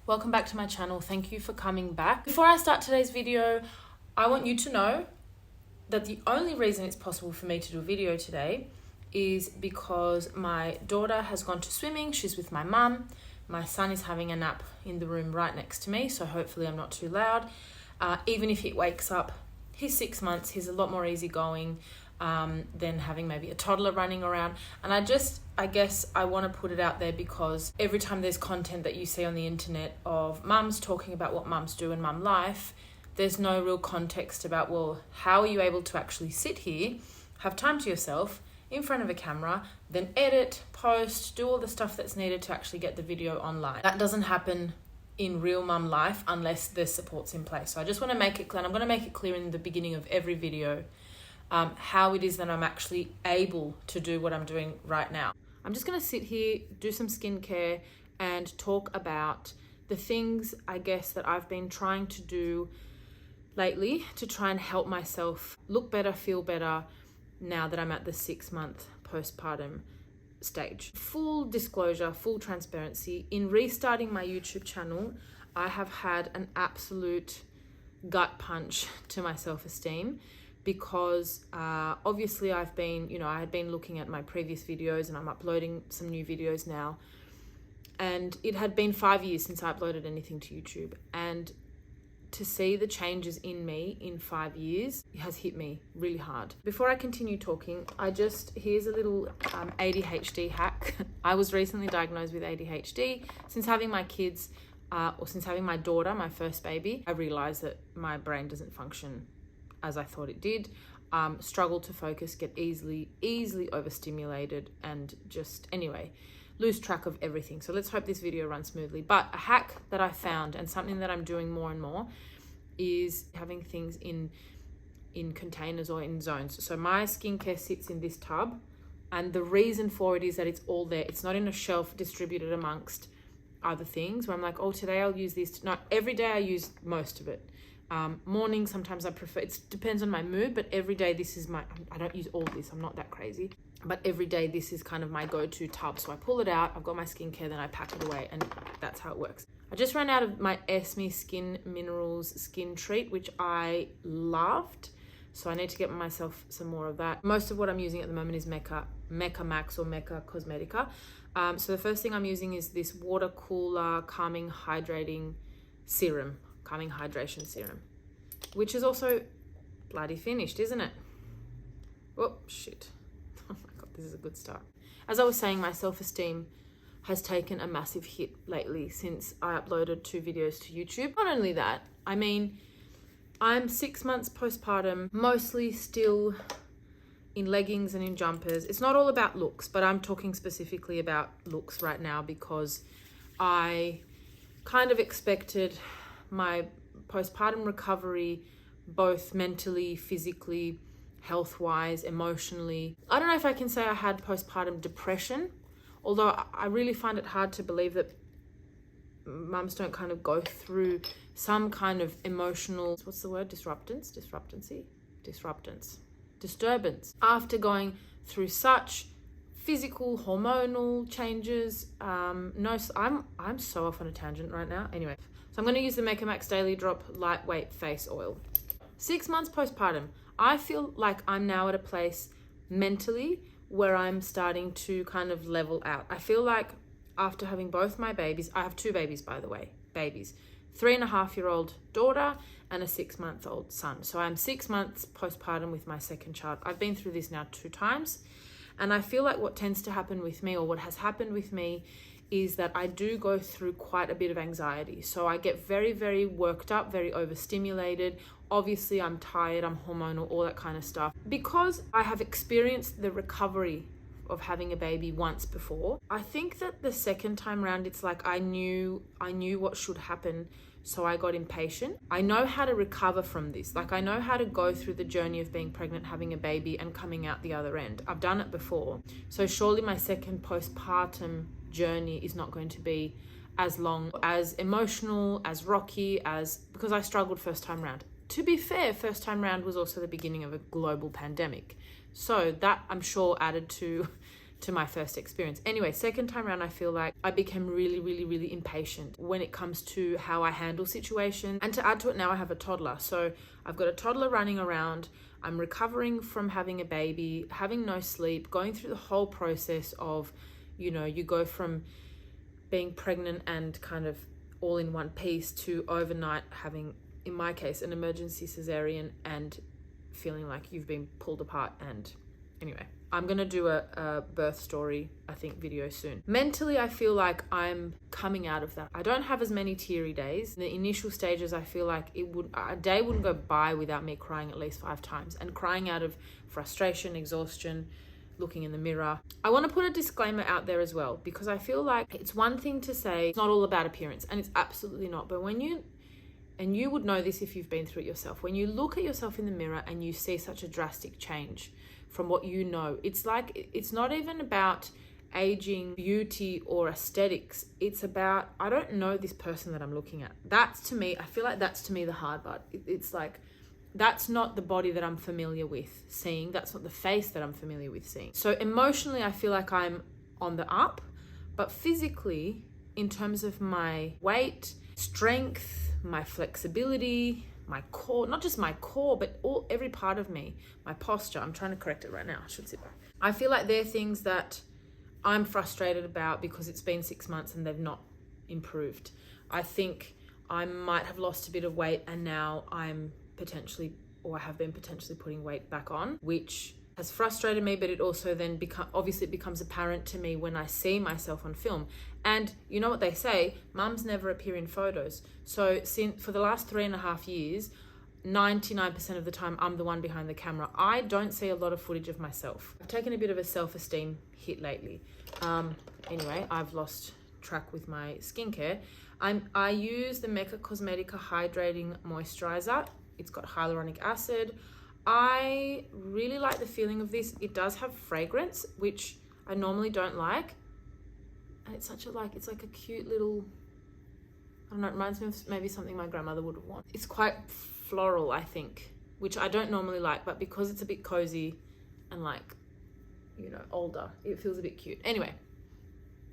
Welcome back to my channel. Thank you for coming back. Before I start today's video, I want you to know that the only reason it's possible for me to do a video today is because my daughter has gone to swimming. She's with my mum. My son is having a nap in the room right next to me, so hopefully I'm not too loud. Even if he wakes up, he's 6 months. He's a lot more easygoing than having maybe a toddler running around. And I guess I want to put it out there because every time there's content that you see on the internet of mums talking about what mums do in mum life, there's no real context about, well, how are you able to actually sit here, have time to yourself in front of a camera, then edit, post, do all the stuff that's needed to actually get the video online. That doesn't happen in real mum life unless there's supports in place. So I just want to make it clear, and I'm going to make it clear in the beginning of every video, how it is that I'm actually able to do what I'm doing right now. I'm just going to sit here, do some skincare, and talk about the things, I guess, that I've been trying to do lately to try and help myself look better, feel better now that I'm at the 6-month postpartum stage. Full disclosure, full transparency, in restarting my YouTube channel, I have had an absolute gut punch to my self-esteem because obviously I had been looking at my previous videos and I'm uploading some new videos now, and it had been 5 years since I uploaded anything to YouTube, and to see the changes in me in 5 years has hit me really hard. Before I continue talking, here's a little ADHD hack. I was recently diagnosed with ADHD. Since having my kids, or since having my daughter, my first baby, I realized that my brain doesn't function as I thought it did. Struggle to focus, get easily overstimulated, and lose track of everything. So let's hope this video runs smoothly. But a hack that I found, and something that I'm doing more and more, is having things in containers or in zones. So my skincare sits in this tub, and the reason for it is that it's all there. It's not in a shelf distributed amongst other things where I'm like, oh, today I'll use this. No, every day I use most of it. Morning, sometimes I prefer, it depends on my mood, but every day I don't use all this, I'm not that crazy, but every day this is kind of my go-to tub. So I pull it out, I've got my skincare, then I pack it away, and that's how it works. I just ran out of my Esmi Skin Minerals skin treat, which I loved, so I need to get myself some more of that. Most of what I'm using at the moment is Mecca Max or Mecca Cosmetica. So the first thing I'm using is this water cooler calming hydration serum, which is also bloody finished, isn't it? Oh, shit. Oh my God, this is a good start. As I was saying, my self-esteem has taken a massive hit lately since I uploaded 2 videos to YouTube. Not only that, I mean, I'm 6 months postpartum, mostly still in leggings and in jumpers. It's not all about looks, but I'm talking specifically about looks right now because I kind of expected my postpartum recovery, both mentally, physically, health-wise, emotionally. I don't know if I can say I had postpartum depression, although I really find it hard to believe that mums don't kind of go through some kind of emotional, disturbance after going through such physical, hormonal changes. I'm so off on a tangent right now. Anyway, so I'm going to use the Mecca Max Daily Drop Lightweight Face Oil. 6 months postpartum, I feel like I'm now at a place mentally where I'm starting to kind of level out. I feel like after having both my babies, I have 2 babies, by the way, 3.5-year-old daughter and a 6-month-old son. So I'm 6 months postpartum with my second child. I've been through this now 2 times. And I feel like what tends to happen with me, or what has happened with me, is that I do go through quite a bit of anxiety. So I get very, very worked up, very overstimulated. Obviously, I'm tired, I'm hormonal, all that kind of stuff. Because I have experienced the recovery of having a baby once before, I think that the second time round, it's like I knew what should happen, so I got impatient. I know how to recover from this. Like, I know how to go through the journey of being pregnant, having a baby, and coming out the other end. I've done it before. So surely my second postpartum journey is not going to be as long, as emotional, as rocky, because I struggled first time round. To be fair, first time round was also the beginning of a global pandemic. So that, I'm sure, added to to my first experience. Anyway, second time around, I feel like I became really impatient when it comes to how I handle situations. And to add to it, now I have a toddler. So I've got a toddler running around. I'm recovering from having a baby, having no sleep, going through the whole process of, you know, you go from being pregnant and kind of all in one piece to overnight having, in my case, an emergency cesarean and feeling like you've been pulled apart. And anyway, I'm gonna do a birth story, I think, video soon. Mentally, I feel like I'm coming out of that. I don't have as many teary days. In the initial stages, I feel like a day wouldn't go by without me crying at least 5 times, and crying out of frustration, exhaustion, looking in the mirror. I want to put a disclaimer out there as well, because I feel like it's one thing to say it's not all about appearance, and it's absolutely not. But when you, and you would know this if you've been through it yourself, when you look at yourself in the mirror and you see such a drastic change from what you know, it's like, it's not even about aging, beauty, or aesthetics. It's about, I don't know this person that I'm looking at. That's, to me, I feel like that's, to me, the hard part. It's like, that's not the body that I'm familiar with seeing. That's not the face that I'm familiar with seeing. So emotionally, I feel like I'm on the up, but physically, in terms of my weight, strength, my flexibility, my core, not just my core, but every part of me, my posture, I'm trying to correct it right now, I should sit back. I feel like they're things that I'm frustrated about because it's been 6 months and they've not improved. I think I might have lost a bit of weight and now I'm potentially, or I have been potentially putting weight back on, which has frustrated me, but it also then obviously it becomes apparent to me when I see myself on film. And you know what they say, mums never appear in photos. So for the last 3.5 years, 99% of the time, I'm the one behind the camera. I don't see a lot of footage of myself. I've taken a bit of a self-esteem hit lately. Anyway, I've lost track with my skincare. I use the Mecca Cosmetica Hydrating Moisturiser. It's got hyaluronic acid. I really like the feeling of this. It does have fragrance, which I normally don't like. And it's such a it's like a cute little, I don't know, it reminds me of maybe something my grandmother would have worn. It's quite floral, I think, which I don't normally like, but because it's a bit cozy and like, you know, older, it feels a bit cute. Anyway,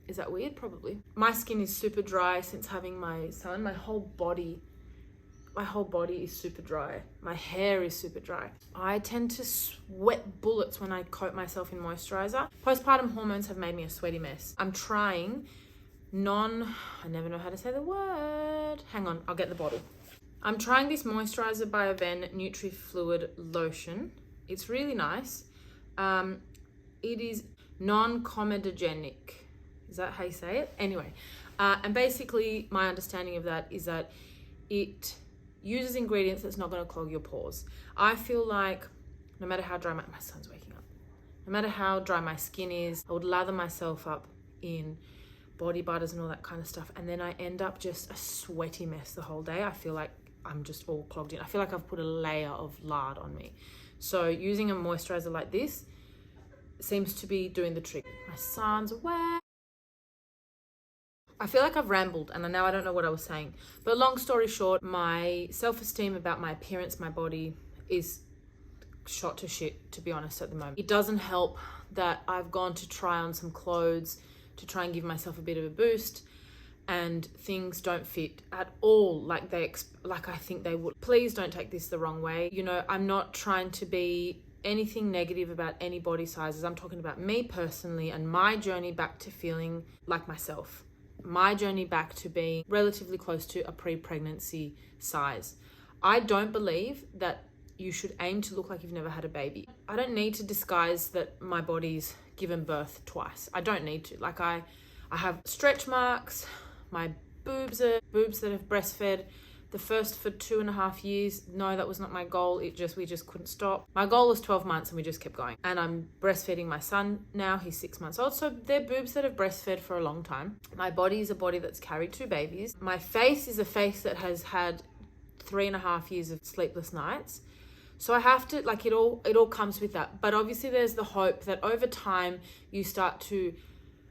is that weird? Probably. My skin is super dry since having my son. My whole body is super dry. My hair is super dry. I tend to sweat bullets when I coat myself in moisturiser. Postpartum hormones have made me a sweaty mess. I'm trying I never know how to say the word. Hang on, I'll get the bottle. I'm trying this moisturiser by Aven Nutri-Fluid Lotion. It's really nice. It is non-comedogenic. Is that how you say it? Anyway, and basically my understanding of that is that it uses ingredients that's not going to clog your pores. I feel like no matter how dry my son's waking up, no matter how dry my skin is, I would lather myself up in body butters and all that kind of stuff, and then I end up just a sweaty mess the whole day. I feel like I'm just all clogged in. I feel like I've put a layer of lard on me. So using a moisturizer like this seems to be doing the trick. My son's awake. I feel like I've rambled and now I don't know what I was saying. But long story short, my self-esteem about my appearance, my body, is shot to shit, to be honest, at the moment. It doesn't help that I've gone to try on some clothes to try and give myself a bit of a boost, and things don't fit at all like I think they would. Please don't take this the wrong way. You know, I'm not trying to be anything negative about any body sizes. I'm talking about me personally and my journey back to feeling like myself. My journey back to being relatively close to a pre-pregnancy size. I don't believe that you should aim to look like you've never had a baby. I don't need to disguise that my body's given birth twice. I don't need to. Like I have stretch marks. My boobs that have breastfed. The first for 2.5 years, no, that was not my goal. We just couldn't stop. My goal was 12 months and we just kept going. And I'm breastfeeding my son now. He's 6 months old. So they're boobs that have breastfed for a long time. My body is a body that's carried 2 babies. My face is a face that has had 3.5 years of sleepless nights. So I have to, like, it all comes with that. But obviously there's the hope that over time you start to,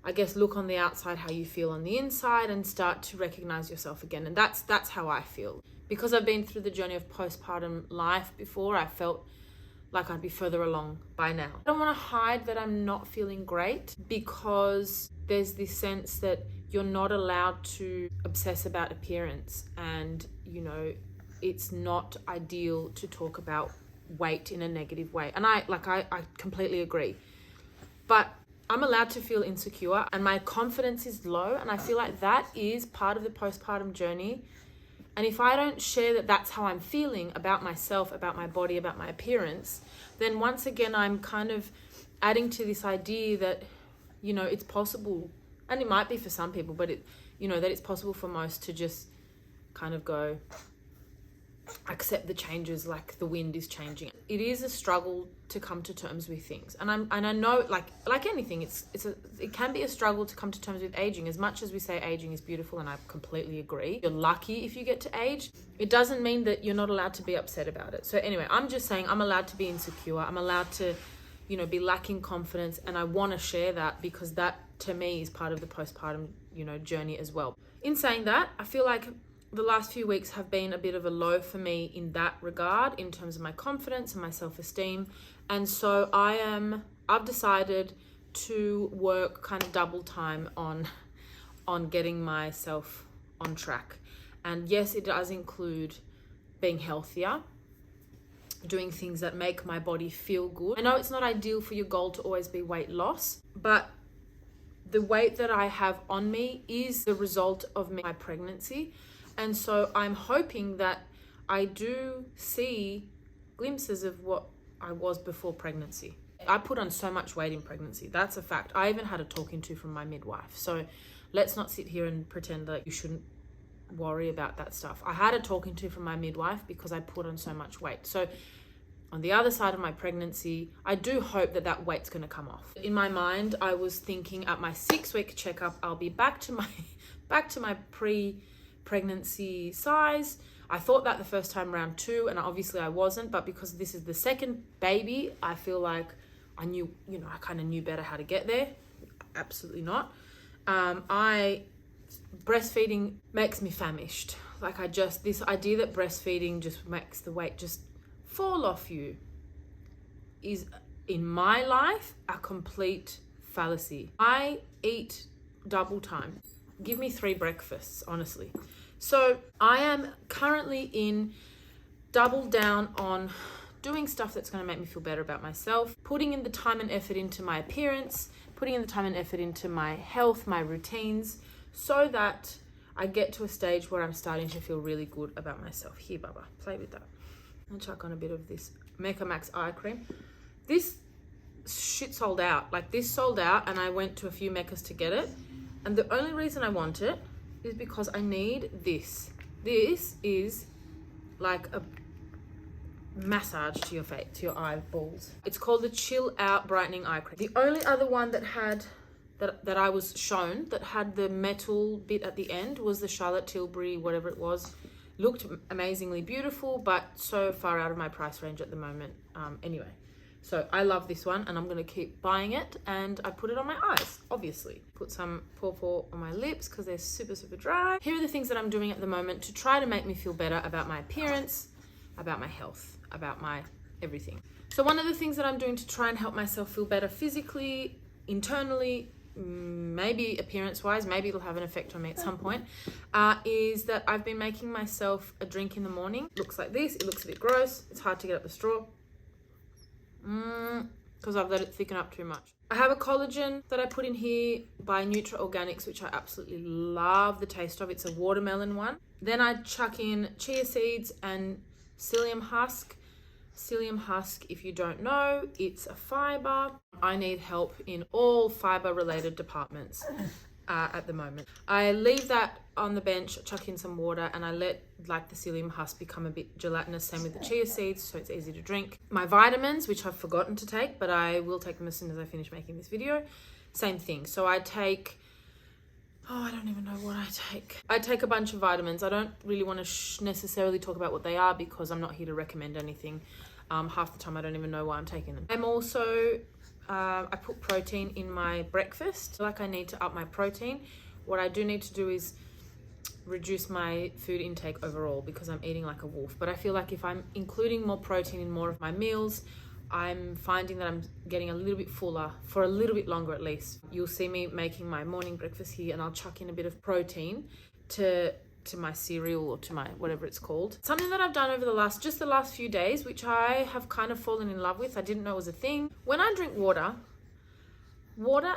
I guess, look on the outside how you feel on the inside and start to recognize yourself again. And that's how I feel. Because I've been through the journey of postpartum life before, I felt like I'd be further along by now. I don't want to hide that I'm not feeling great, because there's this sense that you're not allowed to obsess about appearance, and you know, it's not ideal to talk about weight in a negative way. And I completely agree. But I'm allowed to feel insecure, and my confidence is low, and I feel like that is part of the postpartum journey. And if I don't share that that's how I'm feeling about myself, about my body, about my appearance, then once again, I'm kind of adding to this idea that, you know, it's possible, and it might be for some people, but that it's possible for most to just kind of go, accept the changes like the wind is changing. It is a struggle to come to terms with things, and I know, like anything, it can be a struggle to come to terms with aging. As much as we say aging is beautiful, and I completely agree, you're lucky if you get to age, it doesn't mean that you're not allowed to be upset about it. So anyway, I'm just saying I'm allowed to be insecure, I'm allowed to, you know, be lacking confidence, and I want to share that because that to me is part of the postpartum, you know, journey as well. In saying that, I feel like the last few weeks have been a bit of a low for me in that regard, in terms of my confidence and my self-esteem. And so I've decided to work kind of double time on getting myself on track. And yes, it does include being healthier, doing things that make my body feel good. I know it's not ideal for your goal to always be weight loss, but the weight that I have on me is the result of my pregnancy. And so I'm hoping that I do see glimpses of what I was before pregnancy. I put on so much weight in pregnancy. That's a fact. I even had a talking to from my midwife. So let's not sit here and pretend that you shouldn't worry about that stuff. I had a talking to from my midwife because I put on so much weight. So on the other side of my pregnancy, I do hope that that weight's going to come off. In my mind, I was thinking at my 6-week checkup, I'll be back to my pre-pregnancy size. I thought that the first time round too, and obviously I wasn't, but because this is the second baby, I feel like I knew, you know, I kind of knew better how to get there. Absolutely not. Breastfeeding makes me famished. Like this idea that breastfeeding just makes the weight just fall off you is, in my life, a complete fallacy. I eat double time. Give me 3 breakfasts, honestly. So I am currently in double down on doing stuff that's going to make me feel better about myself, putting in the time and effort into my appearance, putting in the time and effort into my health, my routines, so that I get to a stage where I'm starting to feel really good about myself. Here, Baba, play with that. I'll chuck on a bit of this Mecca Max eye cream. This shit sold out. Like, this sold out, and I went to a few Meccas to get it. And the only reason I want it is because I need this. This is like a massage to your face, to your eyeballs. It's called the Chill Out Brightening Eye Cream. The only other one that had that I was shown that had the metal bit at the end was the Charlotte Tilbury, whatever it was. Looked amazingly beautiful, but so far out of my price range at the moment. Anyway, so I love this one, and I'm going to keep buying it, and I put it on my eyes, obviously. Put some paw on my lips because they're super, super dry. Here are the things that I'm doing at the moment to try to make me feel better about my appearance, about my health, about my everything. So one of the things that I'm doing to try and help myself feel better physically, internally, maybe appearance-wise, maybe it'll have an effect on me at some point, is that I've been making myself a drink in the morning. It looks like this. It looks a bit gross. It's hard to get up the straw because I've let it thicken up too much. I have a collagen that I put in here by Nutra Organics, which I absolutely love the taste of. It's a watermelon one. Then I chuck in chia seeds and psyllium husk. Psyllium husk, if you don't know, it's a fiber. I need help in all fiber related departments at the moment. I leave that on the bench, chuck in some water, and I let like the psyllium husk become a bit gelatinous. Same with the chia seeds, so it's easy to drink. My vitamins, which I've forgotten to take, but I will take them as soon as I finish making this video. Same thing. So I take, I don't even know what I take. I take a bunch of vitamins. I don't really want to necessarily talk about what they are because I'm not here to recommend anything. Half the time I don't even know why I'm taking them. I'm also, I put protein in my breakfast. Like I need to up my protein. What I do need to do is reduce my food intake overall because I'm eating like a wolf. But I feel like if I'm including more protein in more of my meals, I'm finding that I'm getting a little bit fuller for a little bit longer at least. You'll see me making my morning breakfast here, and I'll chuck in a bit of protein to my cereal or to my whatever it's called. Something that I've done over the last few days, which I have kind of fallen in love with, I didn't know was a thing. When I drink water,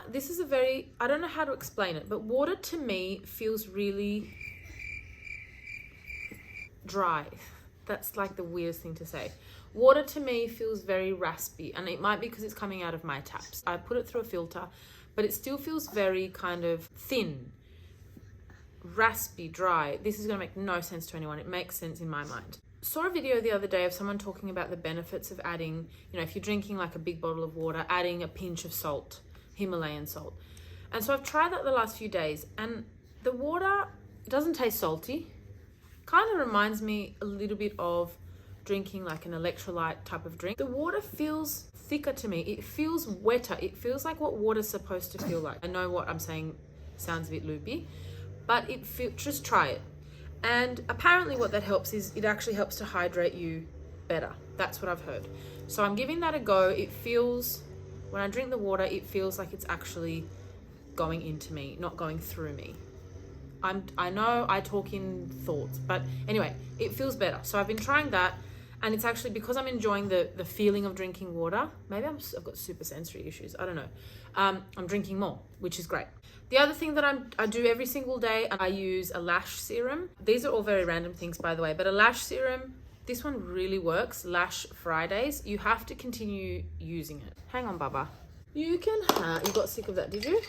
this is I don't know how to explain it, but water to me feels really dry. That's like the weirdest thing to say. Water to me feels very raspy, and it might be because it's coming out of my taps. I put it through a filter, but it still feels very kind of thin, raspy, dry. This is going to make no sense to anyone. It makes sense in my mind. Saw a video the other day of someone talking about the benefits of adding, if you're drinking like a big bottle of water, adding a pinch of salt, Himalayan salt. And so I've tried that the last few days, and the water doesn't taste salty. Kind of reminds me a little bit of drinking like an electrolyte type of drink. The water feels thicker to me. It feels wetter. It feels like what water's supposed to feel like. I know what I'm saying sounds a bit loopy, but just try it. And apparently what that helps is it actually helps to hydrate you better. That's what I've heard. So I'm giving that a go. It feels, when I drink the water, it feels like it's actually going into me, not going through me. I know I talk in thoughts, but anyway, it feels better. So I've been trying that, and it's actually because I'm enjoying the feeling of drinking water. Maybe I've got super sensory issues. I don't know. I'm drinking more, which is great. The other thing that I do every single day, I use a lash serum. These are all very random things, by the way, but a lash serum, this one really works. Lashfridays. You have to continue using it. Hang on, Baba. You got sick of that, did you?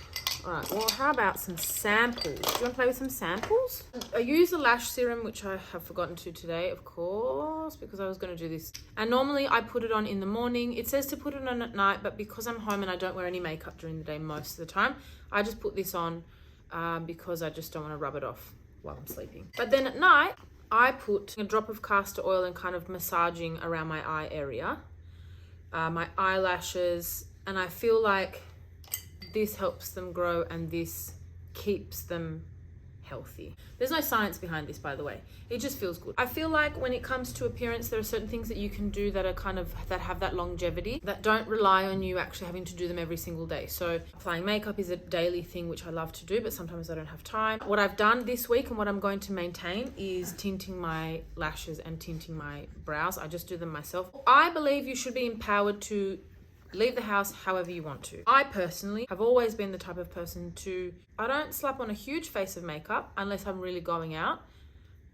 All right, well, how about some samples? Do you want to play with some samples? I use the lash serum, which I have forgotten to today, of course, because I was going to do this. And normally I put it on in the morning. It says to put it on at night, but because I'm home and I don't wear any makeup during the day most of the time, I just put this on because I just don't want to rub it off while I'm sleeping. But then at night, I put a drop of castor oil and kind of massaging around my eye area, my eyelashes, and I feel like this helps them grow and this keeps them healthy. There's no science behind this, by the way. It just feels good. I feel like when it comes to appearance, there are certain things that you can do that are that have that longevity, that don't rely on you actually having to do them every single day. So applying makeup is a daily thing, which I love to do, but sometimes I don't have time. What I've done this week and what I'm going to maintain is tinting my lashes and tinting my brows. I just do them myself. I believe you should be empowered to leave the house however you want to. I personally have always been the type of person I don't slap on a huge face of makeup unless I'm really going out,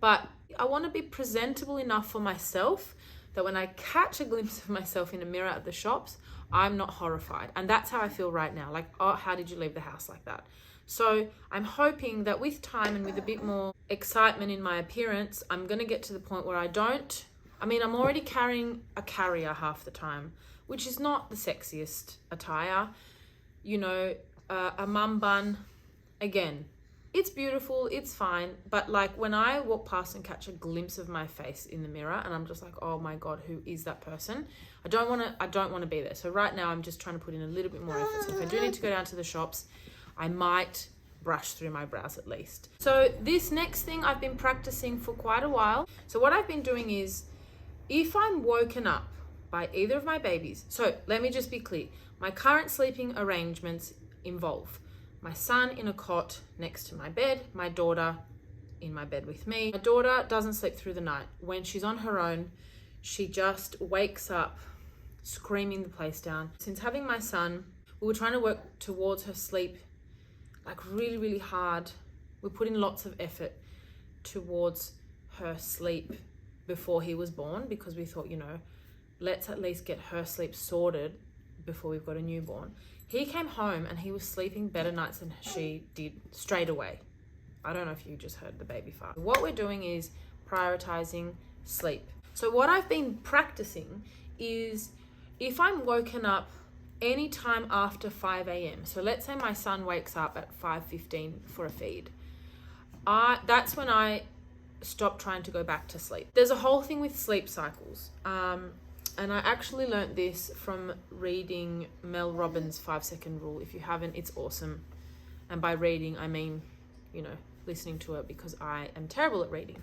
but I want to be presentable enough for myself that when I catch a glimpse of myself in a mirror at the shops, I'm not horrified. And that's how I feel right now. Like, oh, how did you leave the house like that? So I'm hoping that with time and with a bit more excitement in my appearance, I'm going to get to the point where I'm already carrying a carrier half the time, which is not the sexiest attire. A mum bun, again, it's beautiful, it's fine, but like when I walk past and catch a glimpse of my face in the mirror and I'm just like, oh my God, who is that person? I don't want to be there. So right now I'm just trying to put in a little bit more effort. So if I do need to go down to the shops, I might brush through my brows at least. So this next thing I've been practicing for quite a while. So what I've been doing is, if I'm woken up by either of my babies, so let me just be clear, my current sleeping arrangements involve my son in a cot next to my bed, my daughter in my bed with me. My daughter doesn't sleep through the night. When she's on her own, she just wakes up screaming the place down. Since having my son, we were trying to work towards her sleep like really, really hard. We put in lots of effort towards her sleep before he was born, because we thought, let's at least get her sleep sorted before we've got a newborn. He came home and he was sleeping better nights than she did straight away. I don't know if you just heard the baby fart. What we're doing is prioritizing sleep. So what I've been practicing is, if I'm woken up any time after 5 a.m. So let's say my son wakes up at 5:15 for a feed. That's when I stop trying to go back to sleep. There's a whole thing with sleep cycles. And I actually learned this from reading Mel Robbins' 5-second rule. If you haven't, it's awesome. And by reading, I mean, listening to it, because I am terrible at reading.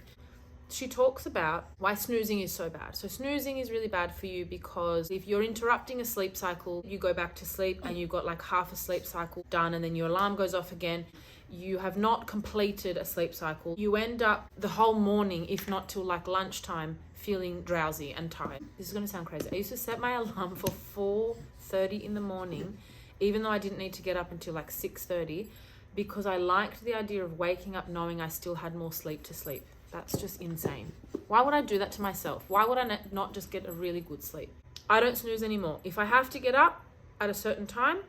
she talks about why snoozing is so bad. So snoozing is really bad for you because if you're interrupting a sleep cycle, you go back to sleep and you've got like half a sleep cycle done, and then your alarm goes off again. You have not completed a sleep cycle. You end up the whole morning, if not till like lunchtime, feeling drowsy and tired. This is going to sound crazy. I used to set my alarm for 4:30 in the morning, even though I didn't need to get up until like 6:30, because I liked the idea of waking up knowing I still had more sleep to sleep. That's just insane. Why would I do that to myself? Why would I not just get a really good sleep? I don't snooze anymore. If I have to get up at a certain time,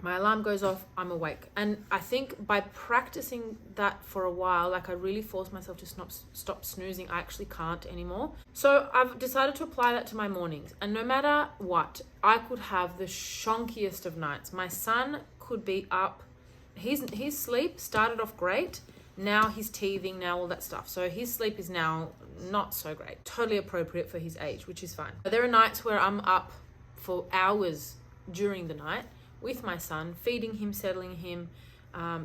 my alarm goes off, I'm awake. And I think by practicing that for a while, like I really forced myself to stop snoozing. I actually can't anymore. So I've decided to apply that to my mornings. And no matter what, I could have the shonkiest of nights. My son could be up. His sleep started off great. Now he's teething, now all that stuff. So his sleep is now not so great. Totally appropriate for his age, which is fine. But there are nights where I'm up for hours during the night with my son, feeding him, settling him,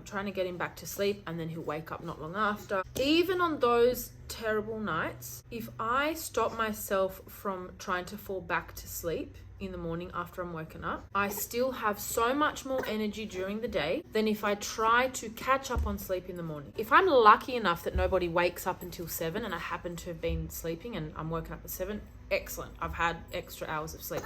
trying to get him back to sleep, and then he'll wake up not long after. Even on those terrible nights, if I stop myself from trying to fall back to sleep in the morning after I'm woken up, I still have so much more energy during the day than if I try to catch up on sleep in the morning. If I'm lucky enough that nobody wakes up until 7 and I happen to have been sleeping and I'm woken up at 7, excellent. I've had extra hours of sleep.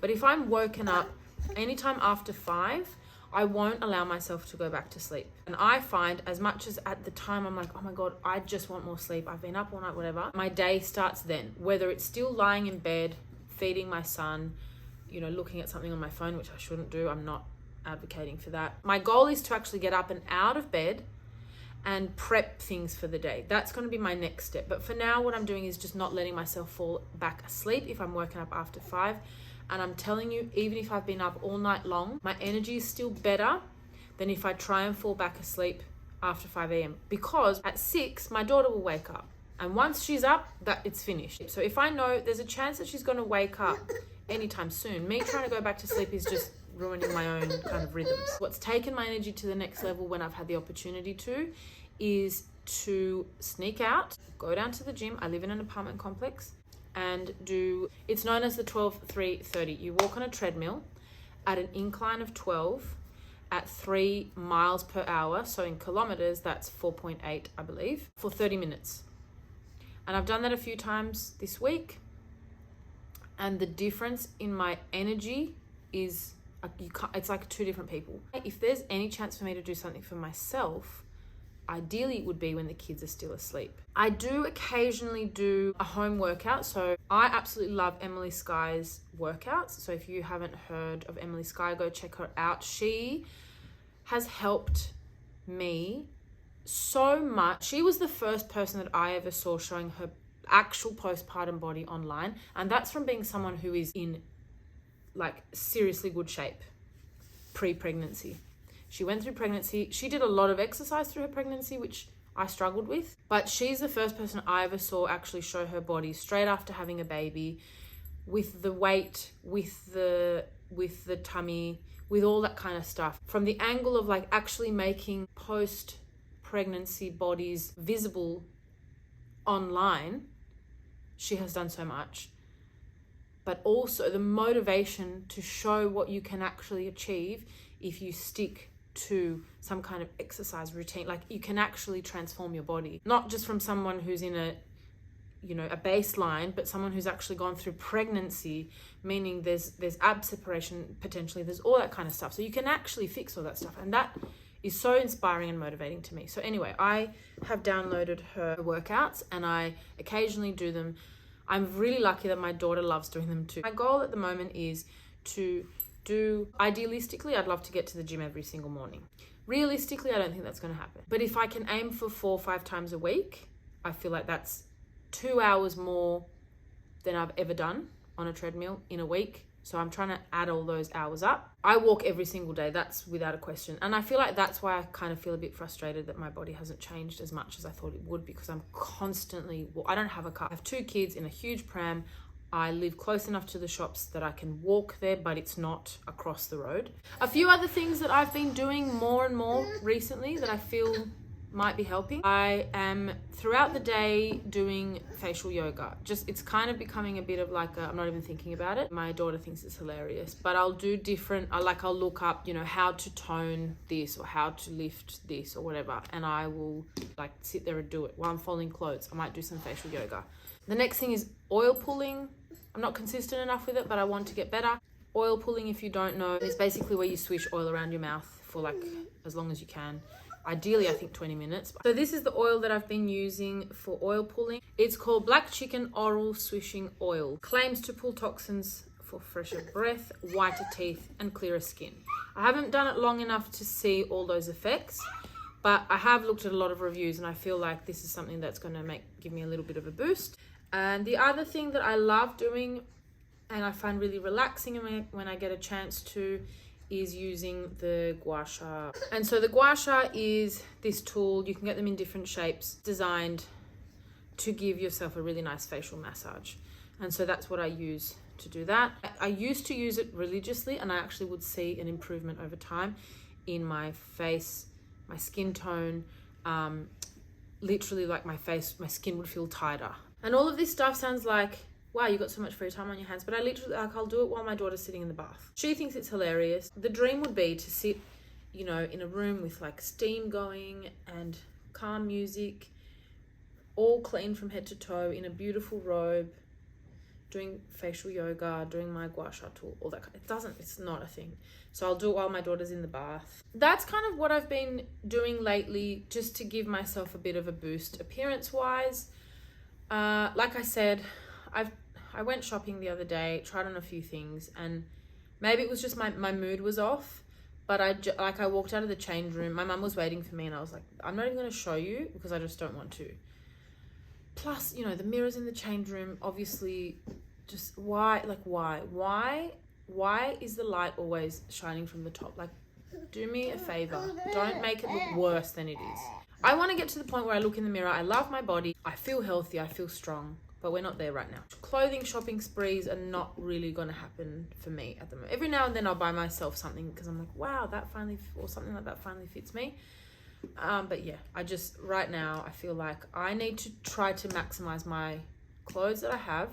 But if I'm woken up anytime after 5, I won't allow myself to go back to sleep. And I find, as much as at the time I'm like, oh my God, I just want more sleep, I've been up all night, whatever, my day starts then. Whether it's still lying in bed, feeding my son, looking at something on my phone, which I shouldn't do. I'm not advocating for that. My goal is to actually get up and out of bed and prep things for the day. That's going to be my next step. But for now, what I'm doing is just not letting myself fall back asleep if I'm woken up after 5. And I'm telling you, even if I've been up all night long, my energy is still better than if I try and fall back asleep after 5 a.m. Because at 6, my daughter will wake up. And once she's up, it's finished. So if I know there's a chance that she's going to wake up anytime soon, me trying to go back to sleep is just ruining my own kind of rhythms. What's taken my energy to the next level when I've had the opportunity to is to sneak out, go down to the gym. I live in an apartment complex, and it's known as the 12-3-30. You walk on a treadmill at an incline of 12 at 3 miles per hour. So in kilometers, that's 4.8, I believe, for 30 minutes. And I've done that a few times this week. And the difference in my energy is, it's like two different people. If there's any chance for me to do something for myself, ideally it would be when the kids are still asleep. I do occasionally do a home workout. So I absolutely love Emily Skye's workouts. So if you haven't heard of Emily Skye, go check her out. She has helped me so much. She was the first person that I ever saw showing her actual postpartum body online, and that's from being someone who is in like seriously good shape pre-pregnancy. She went through pregnancy. She did a lot of exercise through her pregnancy, which I struggled with, but she's the first person I ever saw actually show her body straight after having a baby, with the weight, with the tummy, with all that kind of stuff, from the angle of like actually making post-pregnancy bodies visible online. She has done so much, but also the motivation to show what you can actually achieve if you stick to some kind of exercise routine. Like, you can actually transform your body, not just from someone who's in a baseline, but someone who's actually gone through pregnancy, meaning there's ab separation potentially, there's all that kind of stuff. So you can actually fix all that stuff, and that is so inspiring and motivating to me. So anyway, I have downloaded her workouts and I occasionally do them. I'm really lucky that my daughter loves doing them too. My goal at the moment is to idealistically, I'd love to get to the gym every single morning. Realistically, I don't think that's going to happen. But if I can aim for 4 or 5 times a week, I feel like that's 2 hours more than I've ever done on a treadmill in a week. So I'm trying to add all those hours up. I walk every single day, that's without a question. And I feel like that's why I kind of feel a bit frustrated that my body hasn't changed as much as I thought it would, because I'm constantly, I don't have a car. I have 2 kids in a huge pram. I live close enough to the shops that I can walk there, but it's not across the road. A few other things that I've been doing more and more recently that I feel might be helping. I am throughout the day doing facial yoga. It's kind of becoming a bit of like I'm not even thinking about it. My daughter thinks it's hilarious, but I'll do different. I'll look up, how to tone this or how to lift this or whatever, and I will like sit there and do it while I'm folding clothes. I might do some facial yoga. The next thing is oil pulling. I'm not consistent enough with it, but I want to get better. Oil pulling, if you don't know, is basically where you swish oil around your mouth for like as long as you can. Ideally, I think 20 minutes. So this is the oil that I've been using for oil pulling. It's called Black Chicken Oral Swishing Oil. Claims to pull toxins for fresher breath, whiter teeth, and clearer skin. I haven't done it long enough to see all those effects, but I have looked at a lot of reviews and I feel like this is something that's going to give me a little bit of a boost. And the other thing that I love doing and I find really relaxing when I get a chance to is using the gua sha. And so the gua sha is this tool. You can get them in different shapes, designed to give yourself a really nice facial massage. And so that's what I use to do that. I used to use it religiously, and I actually would see an improvement over time in my face, my skin tone, literally like my skin would feel tighter. And all of this stuff sounds like, wow, you got so much free time on your hands. But I literally, I'll do it while my daughter's sitting in the bath. She thinks it's hilarious. The dream would be to sit, in a room with like steam going and calm music, all clean from head to toe, in a beautiful robe, doing facial yoga, doing my gua sha tool, all that. It's not a thing. So I'll do it while my daughter's in the bath. That's kind of what I've been doing lately, just to give myself a bit of a boost appearance-wise. Like I said, I went shopping the other day, tried on a few things, and maybe it was just my mood was off, but I walked out of the change room. My mum was waiting for me and I was like, I'm not even going to show you because I just don't want to. Plus, the mirrors in the change room, obviously, just why is the light always shining from the top? Like, do me a favor. Don't make it look worse than it is. I want to get to the point where I look in the mirror, I love my body, I feel healthy, I feel strong. But we're not there right now. Clothing shopping sprees are not really going to happen for me at the moment. Every now and then I'll buy myself something because I'm like, wow, or something like that finally fits me. But yeah, right now I feel like I need to try to maximize my clothes that I have.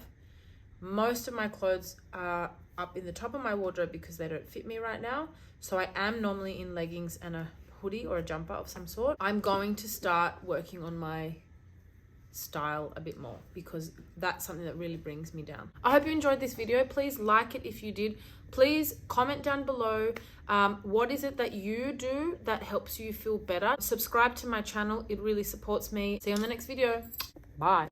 Most of my clothes are up in the top of my wardrobe because they don't fit me right now. So I am normally in leggings and a hoodie or a jumper of some sort. I'm going to start working on my style a bit more because that's something that really brings me down. I hope you enjoyed this video. Please like it if you did. Please comment down below what is it that you do that helps you feel better. Subscribe to my channel. It really supports me. See you on the next video. Bye.